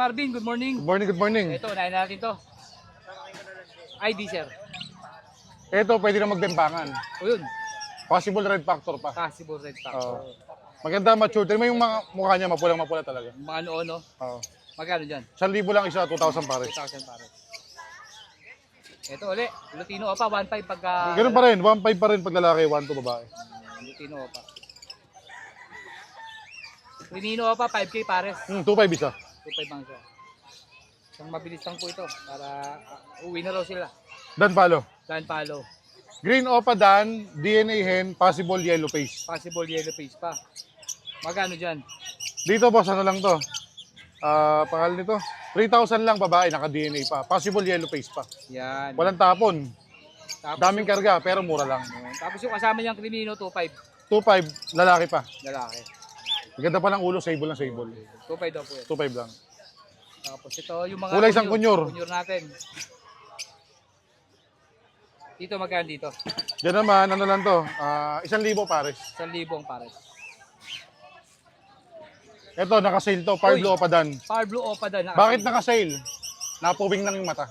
Marvin, good morning. Good morning, good morning. Ito, unahin natin to. ID, sir. Ito, pwede na magbembangan. O yun, Possible red factor pa. possible red factor. Maganda, mature. Tignan mo yung mga mukha niya, mapulang-mapula talaga. Mga noon, no? Oo. Magkano dyan? 1,000 lang isa, 2,000 pares. 2,000 pare. Ito uli, Lutino Opa, 1.5 pagka... Ganun pa rin, 1,500 pa rin pag lalaki, 1,200 babae. Lutino Opa. Lutino Opa, 5K pares. 2,500 isa. 2.5 ang siya. Isang mabilis lang po ito para uwi na raw sila. Dan palo. Dan palo. Green Opa Dan, DNA hen, possible yellow face. Possible yellow face pa. Magkano dyan? Dito boss, ano lang to? Pangalan nito? 3,000 lang babae, naka-DNA pa. Possible yellow face pa. Yan. Walang tapon. Tapos Daming karga, pero mura lang. Tapos yung kasama niyang krimino, 2.5. 2,500, lalaki pa. Lalaki. Ganda pa ng ulo, sable ng sable. 2.5 daw po yan. 2,500 lang. Tapos ito, yung mga Kulay isang kunyor. Kunyor natin. Dito magkano dito? Diyan naman, ano lang to? 1,000 pares. 1,000 ang pares. Ito, naka-sale to. Power Blue Opa Dan. Power Blue Opa Dan. Bakit naka-sale? Napuwing lang yung mata.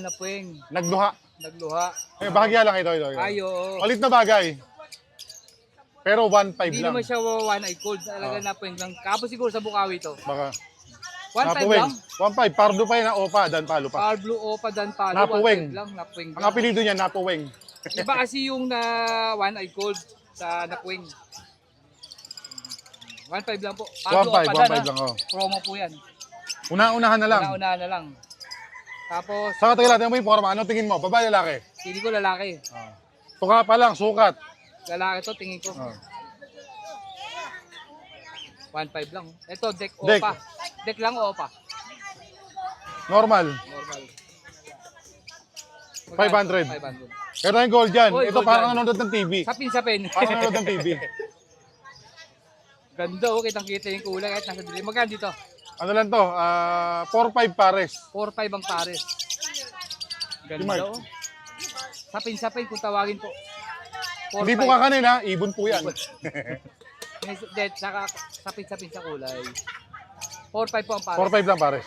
Napuwing. Nagluha. Nagluha. Bahagya lang ito. Ay, oo. Palit na bagay. Pero 1,500 Hindi lang. naman siya one eye cold. Talaga napuwing lang. Kapos siguro sa Bukawi to. Baka. 1.5 Napuwing. lang. 1,500. Pardo pa yun ang Opa, Dan Palo pa. Power Blue Opa Dan palo. Napuwing. 1.5 lang. Napuwing Ang lang. apelido niya, Napuwing. Iba kasi yung na one eye cold sa napuwing. 1.5 lang po. Power Blue 1,500, Opa Dan, 1,500 lang. Oh. Promo po yan. Una-unahan na lang. Una-una na lang. Tapos, Saka tagal natin mo yung forma. Ano tingin mo? Babae, lalaki? hindi ko lalaki. Tuka pa lang, sukat. Lalaki to, tingin ko. Oh. 1.5 lang. Ito, deck Deck. Opa. Deck lang Opa. Normal. Normal. 500. 500. Ito yung gold dyan. Oy, Ito gold parang yan. nanonood ng TV. Sapin-sapin. Parang nanonood ng TV. Ganda oh, kitang-kita yung kulay kahit nasa dilim. Magkano dito? Ano lang to? 4,500 pares. 4.5 ang pares. Ganda Mark. oh. Sapin-sapin kung tawagin po. Hindi po kakanin ha, ibon po yan. Saka sapin-sapin sa kulay. 4.5 po ang pares. 4,500 lang pares.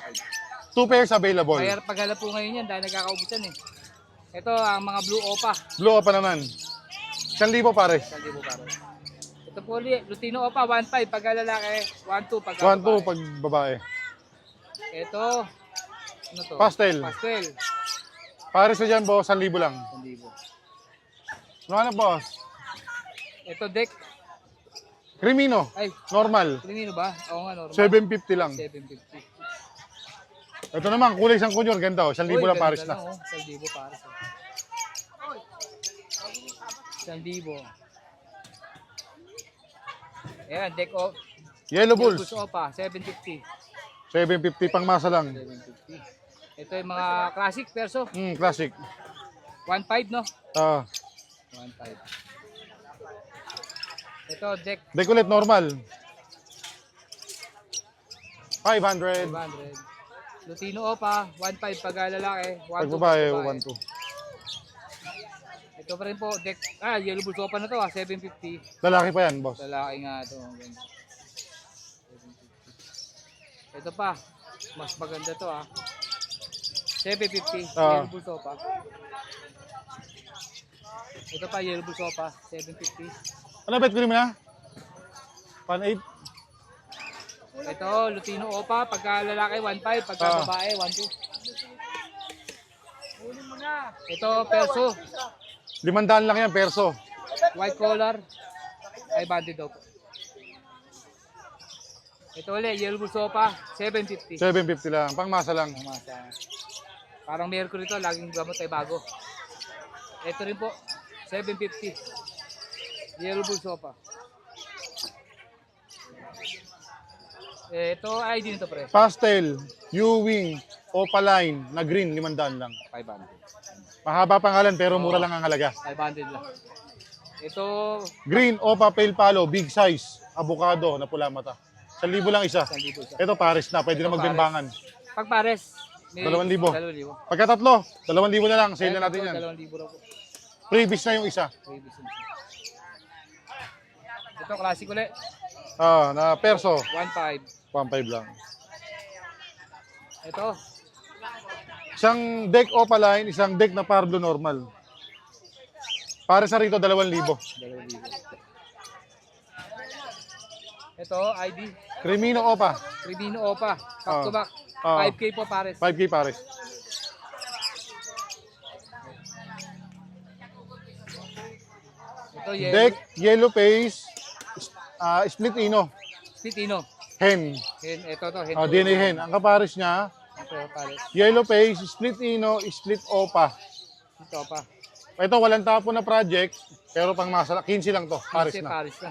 2 pairs available. Kaya paghala po ngayon yan dahil nagkakaubusan eh. Ito ang mga blue Opa. Blue Opa naman. 1,000 pares. 1,000 pares. Ito po ulit, Lutino Opa, 1.5 pag lalaki, 1.2 pag 1,200 pag babae. Ito, ano to? Pastel. Pastel. Pares na dyan, boss. 1,000 lang. 1,000. Ano na, boss? Ito, deck. Crimino. Ay, Normal. Crimino ba? Oo nga, normal. 750 lang. 750. Ito naman, kulay isang kunyor. Ganda, 1,000 Uy, lang ganda pares lang, na. oh. 1,000 pares. 1,000. Ayan, deck of Yellow Bulls. Opa, 750. 750 pang masa lang. 750. Ito yung mga classic perso. Classic. 1.5 no? 1.5. Ito, deck Decollete normal. 500. 500. Lutino Opa, 1.5 pag lalaki, 1.2 Pag babae, 1,200. Ito pa rin po, deck, Yellow Bulls Opa na to 750. Lalaki pa yan, boss. Lalaki nga ito. 750. Ito pa, mas maganda to 750, Yellow Bulls Opa. Ito pa, Yellow Bulls Opa, 750. Ano bet ko rin mo na? 1,800. Ito, Lutino Opa, pagka lalaki 1.5, pagka babae 1.2. Ito, perso, 500 lang yan, perso. white collar, 500 daw po. Ito ulit, Yellow Bulls Opa, 750. 750 lang. Pang masa lang. Parang Mercury to, laging gamot ay bago. Ito rin po, 750. Yellow Bulls Opa. Ito, ID nito pre. Pastel, U-Wing, Opaline, na green, 500 lang. 500. Mahaba pangalan pero mura lang ang halaga. 500 lang. Ito, Green, Opa, Pale Palo, big size, avocado na pula mata. 1,000 lang isa. 1,000 isa. Ito pares na, pwede na magbimbangan. Pag pares, 2,000. 2,000. Pagka tatlo, 2,000 na lang, sale na natin yan. 2,000 raw po. Previous na yung isa. Ito, classic ulit. Na perso, 1.5. 1,500 lang. Ito, Isang deck opaline, isang deck na Pablo normal. Para sa rito, 2,000. 2,000. Ito, ID. Crimino Opa, Ribino Opa. Back to back. Oo. 5K po pares. 5K pares. Ito, yellow. Deck, yellow face, split ino, Pitino. hen. Hen, ito to. Hen. DNA hen. Ang kapares niya, Ito, pares. yellow face, split ino, split opa. Ito pa. Ito, walang tapo na project, pero pang masala, 15 lang to, pares Pares na. Pares na.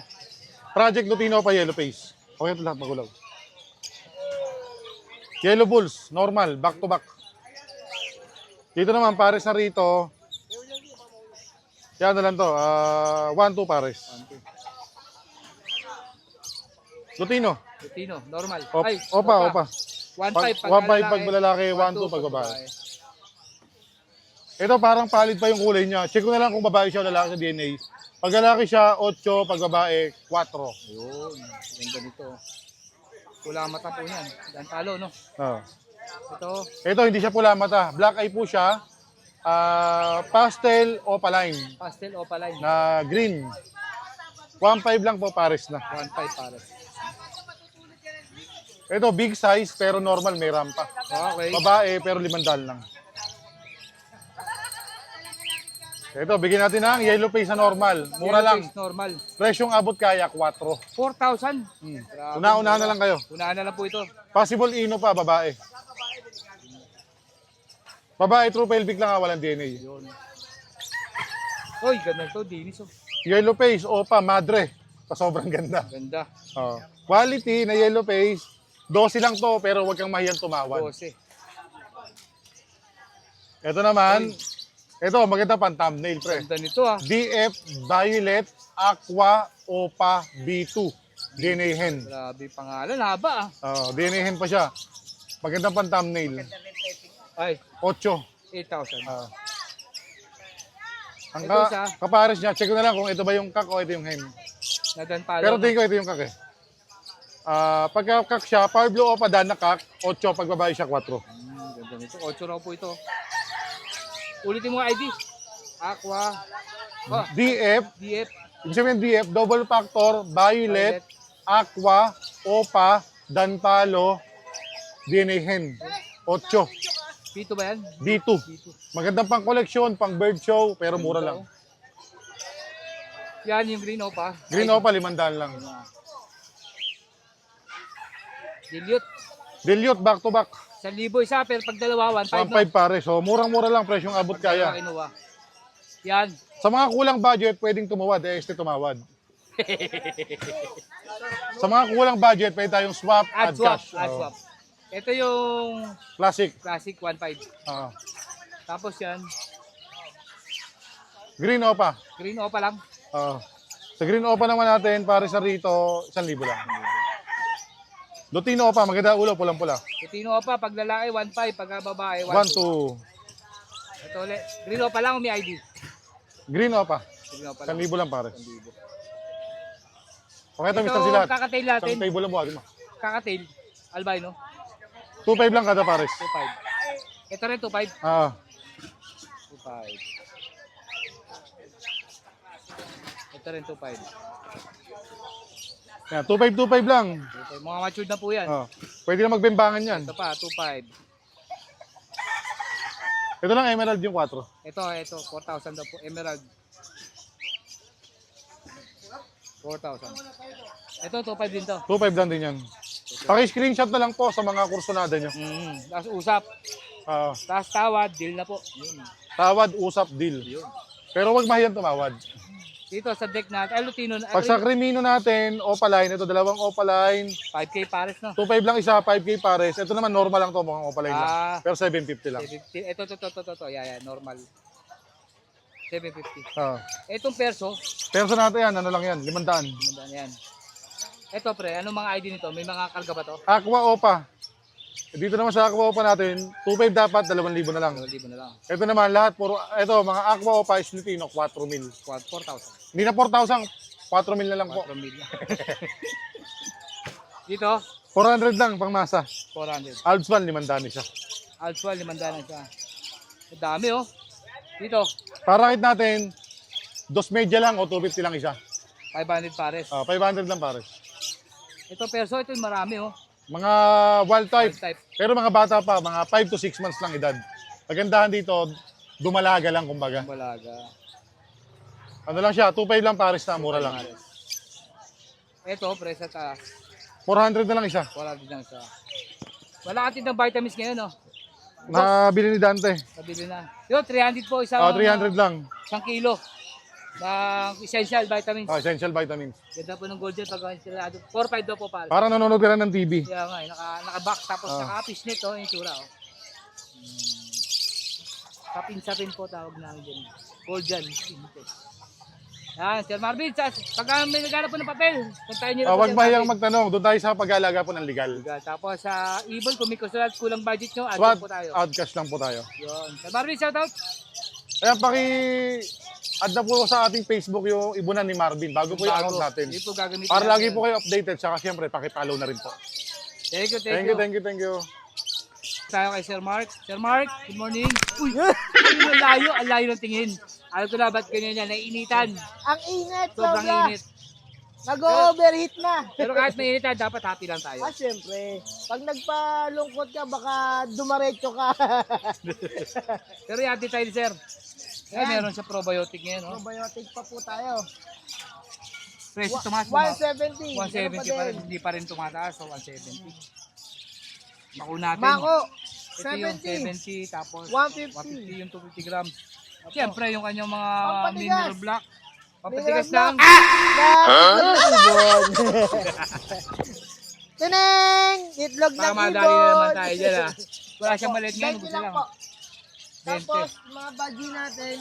Project Lutino pa yellow face. Okay, ito lahat magulaw. Yellow Bulls, normal, back to back. Dito naman, pares na rito. Yan na lang to, 1-2 pares. Lutino, Pitino, normal. opa. 1.5 1.5 pag lalaki, 1.2 pag babae. Ito parang palid pa yung kulay niya. Check ko na lang kung babae siya o lalaki sa DNA. Pag lalaki siya, 8. Pag babae, 4. Ayun, ganda nito. Pula mata po yan. Dan talo, no? Oh. Ito, Ito, hindi siya pula mata. Black eye po siya. Pastel opaline pastel opaline. na green. 1.5 lang po, pares na. 1.5 pares. Ito, big size pero normal, may rampa. Okay. Babae pero 500 lang. Ito, bigyan natin ng yellow face na normal. Mura Yellow lang. face, normal. Presyong abot kaya, 4. 4,000. Grabe. Una-unahan na lang kayo. Unahan na lang po ito. Possible ino pa, babae. Babae, true pelvic lang walang DNA. Yun. Uy, ganda ito. Dinis, oh. Yellow face, opa, madre. Sobrang ganda. Ganda. Oh. Quality na yellow face, 12 lang to, pero wag kang mahiyang tumawad. 12. Ito naman, ito, maganda pang thumbnail, pre. Ganda nito, ah. DF Violet Aqua Opa B2. DNA hen. Grabe pangalan. Haba, ah. Oh, DNA hen pa siya. Magandang pang thumbnail. Ay, 8. 8,000. Ang Ito isa. kapares niya, check ko na lang kung ito ba yung kak o ito yung hen. Nadan palo. Pero tingin ko ito yung kak eh. Pagka kak siya, Power Blue Opa dan na kak, 8. Pag babae siya, 4. Ganda nito. 8 raw po ito. Ulitin mo ID. Aqua. Oh, DF, DF. ibig sabihin DF, double factor, Violet, Aqua, Opa, Danpalo, DNA hen. 8. Pito ba yan? B2. Pito. Magandang pang koleksyon, pang bird show, pero mura lang. Yan yung green opa. Green Opa, 500 lang. Dilute. Dilute, back to back. 1,000 isa, pero pag dalawa, 1.5 1.5 pare. So, murang-mura lang, presyong abot kaya. Kinuha. Yan. Sa mga kulang budget, pwedeng tumawad. Este tumawad. Sa mga kulang budget, pwede tayong swap, add Add swap. cash. Add Oo. swap. Ito yung Classic. classic 1.5. Oo. Tapos yan, Green Opa. green opa lang. Oo. Sa Green Opa naman natin, pare sa rito, 1,000 lang. Lutino Opa, maganda ulo, pulang-pula. Pitino opa, pag lalaki 1.5, pag babae 1, 1.2. 2. Ito ulit. Green opa lang o may ID? Green Opa. Green opa lang. 1,000 lang pare. 1,000. Okay, ito, Mr. Ito, Silat. kakatail natin. Isang table lang buhati mo. Kakatail. Albino. 2.5 lang kada pares. 2.5. Ito rin 2.5. 2.5. Ito rin 2.5. Yan, 2.5 lang. Okay, mga matured na po yan. Pwede na magbembangan yan. Ito pa, 2.5. Ito lang, emerald yung 4. Ito, 4,000 daw po. Emerald. 4,000. Ito, 2.5 din to. 2.5 lang din yan. Paki-screenshot na lang po sa mga kursunada nyo. Tapos usap. Tapos tawad, deal na po. Yun. Tawad, usap, deal. Yun. Pero wag mahiyang tumawad. Dito sa deck natin, ay Lutino, Pag sa Crimino natin, Opaline, ito dalawang Opaline. 5K pares na. 2.5 lang isa, 5K pares. Ito naman normal lang to, mukhang Opaline lang. Pero 750 lang. 750. Ito. Yeah, normal. 750. Ah. Itong perso, Pero sa natin yan, ano lang yan, 500. magandaan yan. Ito pre, anong mga ID nito? May mga karga ba to? Aqua Opa. Dito naman sa Aqua Opa natin, 2.5 dapat, 2,000 na lang. 2,000 na lang. Ito naman lahat, puro, ito mga Aqua Opa is Lutino, 4,000. 4,000. Hindi na 4,000, 4,000 na lang po. 4,000. Dito, 400 lang, pang masa. 400. Alpsman, 500 siya. Alpha, 500 siya. Ang dami oh. Dito, Para kahit natin, 2 media lang o 250 lang isa. 500 pares. 500 lang pares. Ito perso, ito yung marami oh. Mga wild type. Type. Pero mga bata pa, mga 5 to 6 months lang edad. Kagandahan dito, dumalaga lang kumbaga. Balaga. Ano lang siya, 2.5 lang pares na, mura lang. Ito, presa ta. 400 na lang isa. 400 lang siya. Wala atin ng vitamins ngayon oh. Nabili ni Dante. Nabili na. Yun, 300 po isang 300 lang. isang kilo ng essential vitamins. Essential vitamins. Ganda po ng golden pag sila 4-5 daw po pare. Parang nanonood ka lang ng TV. Kaya nga, naka-box tapos naka-fishnet oh, yung tura oh. Kapin-sapin po tawag namin dyan. Golden. Yan, Sir Marvin, pag may naghanap po ng papel, puntahin niyo na po. Huwag Sir mahiyang Marvin. magtanong. Doon tayo sa pag-aalaga po ng legal. Tapos sa Ibon, kung may kusulat, kulang budget nyo, add SWAT, po tayo. outcash lang po tayo. Yun. Sir Marvin, shout out. Ayan, add na po sa ating Facebook yung ibunan ni Marvin bago po yung account natin. Hindi po gagamitin Para natin. lagi po kayo updated. Saka syempre, pakipollow na rin po. Thank you, Thank you. Tayo kay Sir Mark. Sir Mark, good morning. Uy, ang layo ng tingin. Alam ko na ba't ganyan yan, naiinitan. Ang init, Sobrang sobra. init. Nag-overheat na. Pero kahit mainitan, dapat happy lang tayo. Siyempre. Pag nagpalungkot ka, baka dumaretso ka. Pero i-update tayo, Sir. Yan. Meron siya probiotic ngayon. Oh. Probiotic pa po tayo. Presyo tumaas. 170. 170 pa rin, hindi pa rin tumataas. So 170. Mako natin. Mako, Ito yung 70. 70, tapos 150. 150 yung 250 grams. Siyempre, yung kanyang mga Pampatigas. mineral block. Pampatigas Mineral ng... Ibon. Tineng! Itlog ng Para ibon. madali na naman tayo dyan ah. Wala siyang maliit ngayon, 20 gusto lang lang. po. 20. Tapos, mga budgie natin,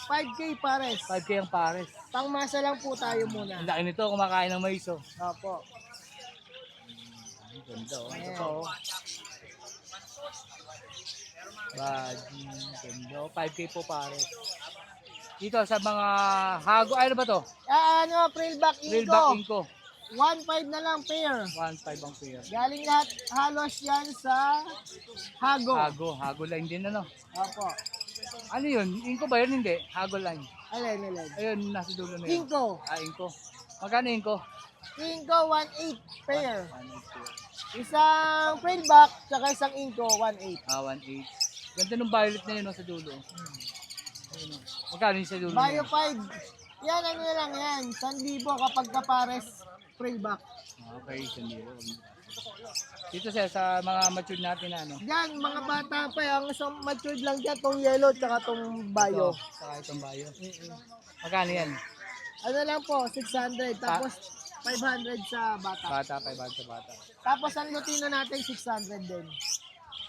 5K pares. 5K ang pares. Pangmasa lang po tayo muna. Ang laki nito, kumakain ng mais oh. Opo. Ang ganda oh. Ito pa oh. Baji, ganda oh. 5K po pares. Dito sa mga hago, ano ba to? Frillback Real back Inco. inko. 1.5 na lang pair. 1.5 ang pair. Galing lahat halos yan sa Hago. Hago line din ano. Opo. Ano yun? Inko ba yun? Hindi. Hago line. Alin. Ayun, nasa dulo na yun. Inco. Inko. Magkano inko? Inco 1.8 pair. Isang frillback, saka isang Inco 1.8. 1.8. Ganda nung violet na yun no, sa dulo. Ayun, no. Magkano yung sa dulo? Bio 5. Yan, ano na lang yan. 1,000 kapag kapares frillback. Okay, sandi. Dito sir, sa mga matured natin na ano. Yan, mga bata pa. Ang isang matured lang dyan, tong yellow, tsaka tong bio. Ito, saka itong bayo. Magkano yan? Ano lang po, 600. Tapos 500 sa bata. Bata, 500 sa bata. Tapos ang Lutino natin, 600 din.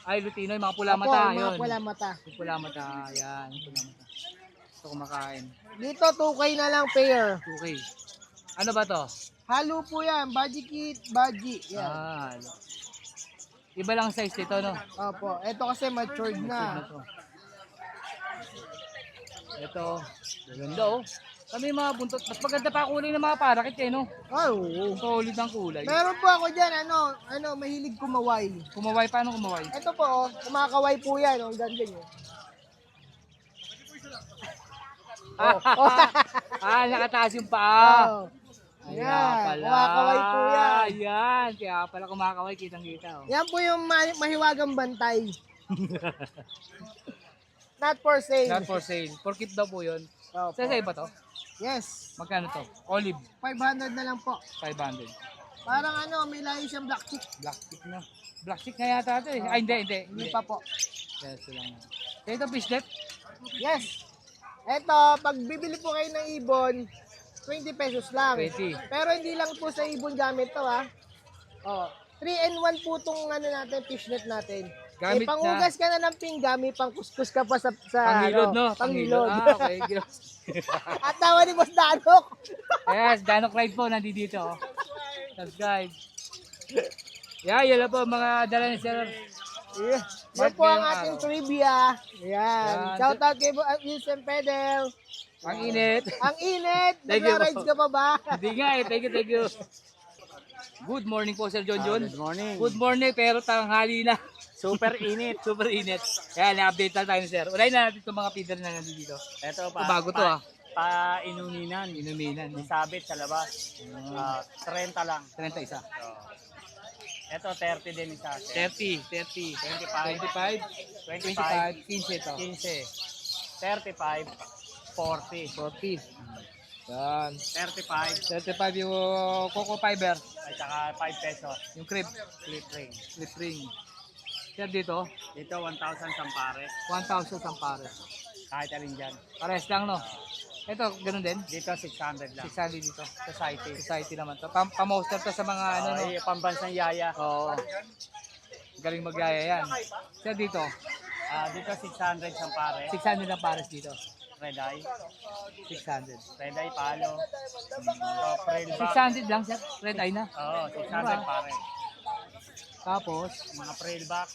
Ay, Lutino, yung mga pula Opo, mata. mga Yun. pula mata. Yung pula mata. Yan, yung pula mata. Ito kumakain. Dito, 2K na lang pair. Okay. Ano ba to? Halo po yan. Budgie kit, budgie. Yan. Halo. Iba lang size dito, no? Opo. Ito kasi matured Ano na. to? Ito. Ganda, oh. Kami mga buntot. Mas maganda pa kulay ng mga parakit, eh, no? Ay, oo. Solid ang kulay. Meron po ako dyan, mahilig kumaway. Kumaway, paano kumaway? Ito po, kumakaway po yan. Ang ganda nyo. Nakataas yung paa. Oh. Kaya Yan, pala. kumakaway po yan. Yan, kaya pala kumakaway, kitang-kita. Oh. Yan po yung mahiwagang bantay. Not for sale. Not for sale. For keep daw po yun. Opo. Sa ba to? Yes. Magkano to? Olive, 500 na lang po. 500. Parang may lahi siyang black chick. Black chick na. Black chick na yata ito eh. Ay, hindi. Hindi pa po. Yes, lang. Kaya ito fishnet? Yes. Eto, pag bibili po kayo ng ibon, 20 pesos lang. 20. Pero hindi lang po sa ibon gamit to ha. Oh, 3-in-1 po tong natin, fishnet natin. Gamit pangugas ka na ng pinggan, may pangkuskus ka pa sa Panghilod, no? Panghilod. Okay. At tawa ni Boss Danok. Yes, Danok Ride po, nandito. Oh. Subscribe. Yeah, yun lang po mga dala ni Sir. Yeah. Yan Mark po ang ngayong ating araw. trivia. Yan. Yan. Shout out kay Wilson Pedel. Ang init. Ang init. Thank you po. Nagra-rides ka pa ba? Hindi nga eh. Thank you. Good morning po, Sir John John. Good morning. Good morning, pero tanghali na. Super init. Super init. Kaya na-update lang tayo, Sir. Ulay na natin itong mga feeder na nandito dito. Ito Ito bago to, ah. Pa-inuminan. Inuminan. May sabit sa labas. 30 lang. 31. Ito 30 din isa. 30, 30, 25, 25, 15 ito. 15. 35. 40. 40. Yan. 35. 35 yung coco fiber. At saka 5 pesos. Yung crib. Split ring. Slip ring. Sir, dito, Dito 1,000 isang pare. 1,000 ang pares. Kahit alin dyan. Pares lang, no? Ito, ganun din. Dito 600 lang. 600 dito. Society. Society naman to. Pamoster to sa mga ano, no? Ay, pambansang yaya. Oo. Galing magyaya yan. Sir, dito, Dito 600 isang pare. 600 ang pares dito. Red eye. 600. Red eye palo. Trail back. 600 lang, sir. Red eye na. Oo, 600 pare. Tapos, Mga trail back.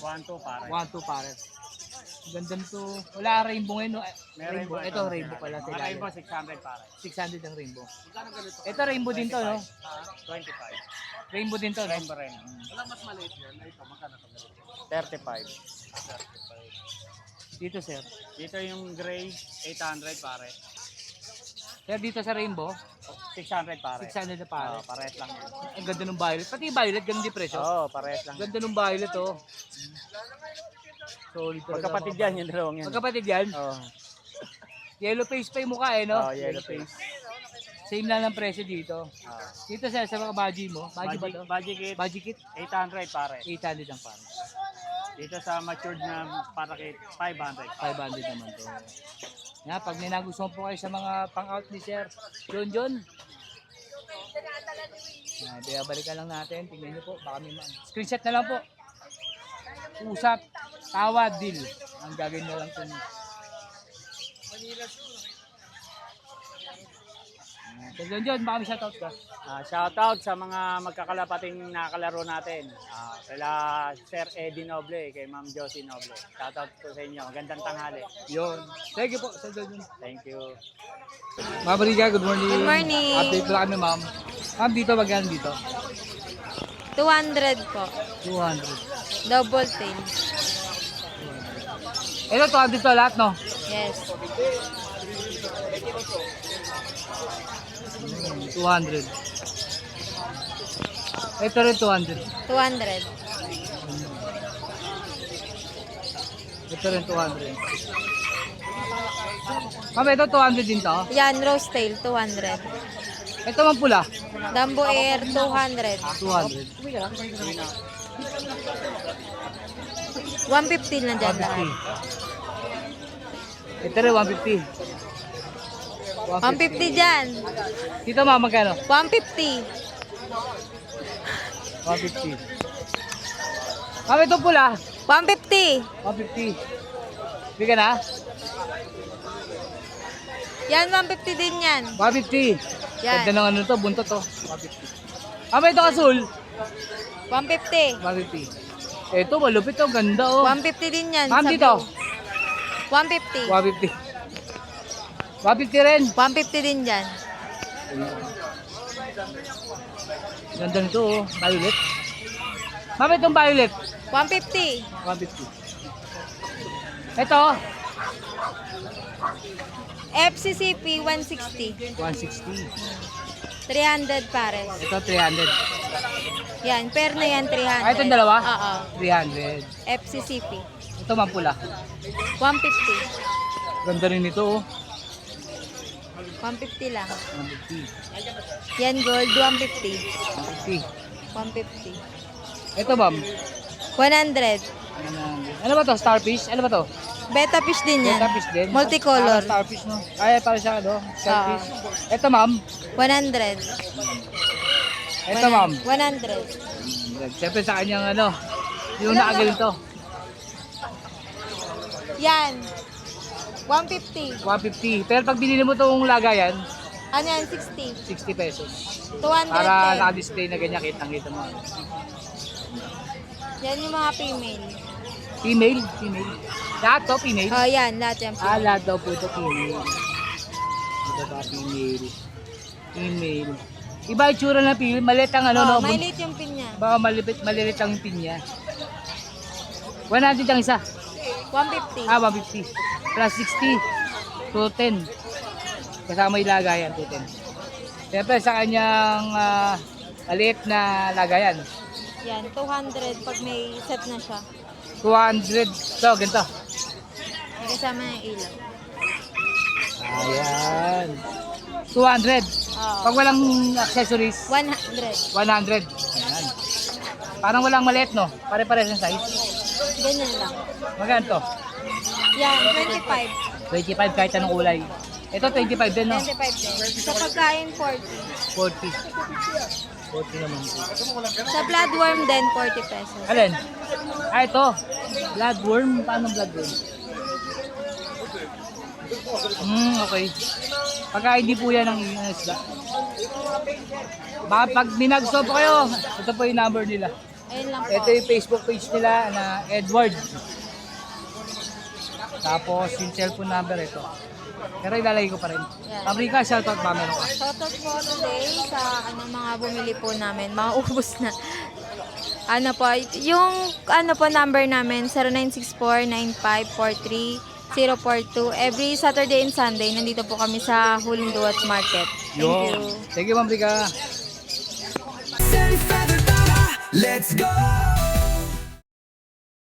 1-2 pare. 1-2 pares. Ganda nito. Wala rainbow ngayon, no? May Rainbow. Ito, rainbow pala. Mga rainbow 600 pare. 600 ang rainbow. Ito, rainbow din to, no? 25. Rainbow din to, no? Rainbow rin. 35. Dito, sir. Dito yung gray 800 pare. Sir, dito sa rainbow, 600 pare. 600 na pares. Pares lang yun. Ang ganda ng violet. Pati yung violet, ganun din presyo. Oo, pares lang. Ganda ng violet, oh. Solid talaga. Magkapatid yan yung dalawang yan. Magkapatid yan. Oo. Yellow face pa yung mukha, eh, no? Oh, yellow face. Same lang ng presyo dito. Dito, sir, sa mga baji mo. Baji ba to? Budget kit Baji kit, 800 pare. 800 ang pares. Dito sa matured na parakit 500. 500 naman to. Nga, pag may nagustuhan po kayo sa mga pang-out ni Sir John John. Balikan lang natin. Tingnan nyo po. Baka may screenshot na lang po. Usap. Tawad. Deal. Ang gagawin na lang po nyo. Sir John John, baka may shoutout ka. Shoutout sa mga magkakalapating nakalaro natin. Kala Sir Eddie Noble, kay Ma'am Josie Noble. Shoutout po sa inyo. Magandang tanghali. Yun. Thank you po, Sir John John. Thank you. Ma'am Riga, good morning. Good morning. Update lang kami, ma'am. Ma'am, dito, magkano dito? 200 po. 200. Double tail. Ito, 200 to lahat, no? Yes. 200. Ito rin 200. 200. Ito rin 200. Ma'am, ito 200 din to. Yan, rose tail, 200. Ito man pula. Dumbo air, 200. 200. 150 na dyan lahat. 150. Ito rin 150. 150 dyan. Dito ma'am, magkano? 150. 150. Ma'am, ito pula. 150. 150. Bigyan na? Yan, 150 din yan. 150. Yan. Ganda ng ano to, buntot to. 150. Ma'am, ito kasul. 150. 150. Ito, malupit to. Ganda oh. 150 din yan. Ma'am, sa dito. blue. 150. 150. 150 rin. 150 din dyan. Ganda nito oh. Violet. Ma'am, itong violet. 150. 150. Ito. FCCP, 160. 160. 300 pares. Ito 300. Yan, pair na yan, 300. Ah, itong dalawa? Oo. 300. FCCP. Ito man pula. 150. Ganda rin nito oh. 150 lang. 150. Yan, gold, 150. 150. 150. Ito ma'am. 100. Ano ba to? Starfish? Ano ba to? Beta fish din yan. Beta fish din? Multicolor. Parang starfish no? Ay, parang siya ano? Starfish. Ito ma'am. 100. Ito ma'am. 100. Siyempre sa kanyang ano. Yung nakaganito. Yan. 150. 150. Pero pag binili mo itong lagayan, Ano yan? 60. 60 pesos. 200 Para din. naka-display na ganyan, kitang-kita mo. Yan yung mga female. Female? Female. Lahat to, female? Oh, yan. Lahat yan. Ah, lahat daw po ito female. Ito ba, female? Female. Iba yung tsura ng pin, maliit ang ano, no? maliit yung pin niya. Baka maliit ang pin niya. 100 ang isa. 150. 150. Plus 60. 210. Kasama yung lagayan, 210. Siyempre sa kanyang maliit na lagayan. Yan, 200 pag may set na siya. 200. So, ganito. May kasama ng ilaw. Ayan. 200. Oo. Pag walang accessories, 100. 100. Ayan. Parang walang maliit, no? Pare-pares ang size. Ganyan lang. Magkano to? Yan, 25. 25 kahit anong kulay. Ito 25 din, no? 25 din. Sa pagkain, 40. 40. 40 naman po. Sa bloodworm din, 40 pesos. Alin? Ito. Bloodworm. Paano bloodworm? Okay. Pagka hindi po yan ang isda. Baka pag minagso po kayo, ito po yung number nila. Ayun lang po. Ito yung Facebook page nila na Edward. Tapos yung cellphone number ito. Pero ilalagay ko pa rin. Yan. Pabrika, shoutout ba meron ka? Shoutout po today sa mga bumili po namin. Maubos na. Ano po, yung number namin, 0964-9543-042. Every Saturday and Sunday, nandito po kami sa Huling Duwat Market. Thank you. Thank you, Ma'am Rika. Let's go!